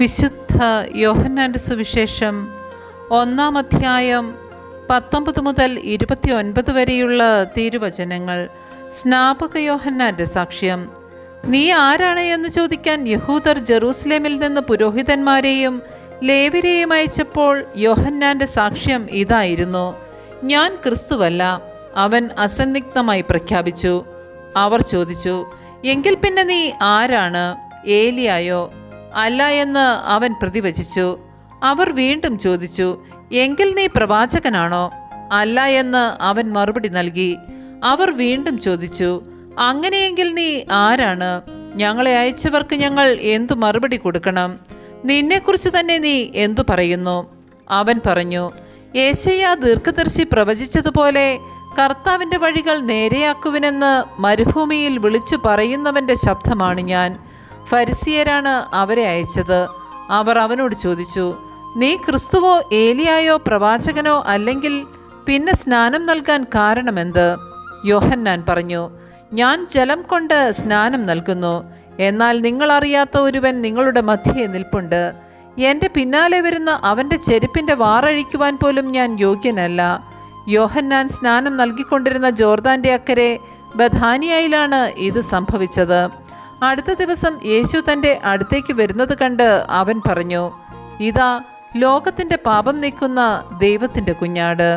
വിശുദ്ധ യോഹന്നാൻ്റെ സുവിശേഷം 1-ാം അധ്യായം 19 മുതൽ 29 വരെയുള്ള തിരുവചനങ്ങൾ. സ്നാപക യോഹന്നാൻ്റെ സാക്ഷ്യം. നീ ആരാണ് എന്ന് ചോദിക്കാൻ യഹൂദർ ജെറൂസലേമിൽ നിന്ന് പുരോഹിതന്മാരെയും ലേവ്യരെയും അയച്ചപ്പോൾ യോഹന്നാൻ്റെ സാക്ഷ്യം ഇതായിരുന്നു: ഞാൻ ക്രിസ്തുവല്ല. അവൻ അസന്നിഗ്ധമായി പ്രഖ്യാപിച്ചു. അവർ ചോദിച്ചു, എങ്കിൽ പിന്നെ നീ ആരാണ്? ഏലിയായോ? അല്ല എന്ന് അവൻ പ്രതിവചിച്ചു. അവർ വീണ്ടും ചോദിച്ചു, എങ്കിൽ നീ പ്രവാചകനാണോ? അല്ല എന്ന് അവൻ മറുപടി നൽകി. അവർ വീണ്ടും ചോദിച്ചു, അങ്ങനെയെങ്കിൽ നീ ആരാണ്? ഞങ്ങളെ അയച്ചവർക്ക് ഞങ്ങൾ എന്തു മറുപടി കൊടുക്കണം? നിന്നെക്കുറിച്ച് തന്നെ നീ എന്തു പറയുന്നു? അവൻ പറഞ്ഞു, യെശയ്യാ ദീർഘദർശി പ്രവചിച്ചതുപോലെ കർത്താവിൻ്റെ വഴികൾ നേരെയാക്കുവിനെന്ന് മരുഭൂമിയിൽ വിളിച്ചു പറയുന്നവൻ്റെ ശബ്ദമാണ് ഞാൻ. ഫരിസിയരാണ് അവരെ അയച്ചത്. അവർ അവനോട് ചോദിച്ചു, നീ ക്രിസ്തുവോ ഏലിയായോ പ്രവാചകനോ അല്ലെങ്കിൽ പിന്നെ സ്നാനം നൽകാൻ കാരണമെന്ത്? യോഹന്നാൻ പറഞ്ഞു, ഞാൻ ജലം കൊണ്ട് സ്നാനം നൽകുന്നു. എന്നാൽ നിങ്ങളറിയാത്ത ഒരുവൻ നിങ്ങളുടെ മധ്യേ നിൽപ്പുണ്ട്. എൻ്റെ പിന്നാലെ വരുന്ന അവൻ്റെ ചെരുപ്പിൻ്റെ വാറഴിക്കുവാൻ പോലും ഞാൻ യോഗ്യനല്ല. യോഹന്നാൻ സ്നാനം നൽകിക്കൊണ്ടിരുന്ന ജോർദാൻ്റെ അക്കരെ ബഥാനിയയിലാണ് ഇത് സംഭവിച്ചത്. അടുത്ത ദിവസം യേശു തൻ്റെ അടുത്തേക്ക് വരുന്നത് കണ്ട് അവൻ പറഞ്ഞു, ഇതാ ലോകത്തിൻ്റെ പാപം നീക്കുന്ന ദൈവത്തിൻ്റെ കുഞ്ഞാട്.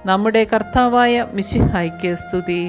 നമ്മുടെ കർത്താവായ മിശിഹായ്ക്ക് സ്തുതി.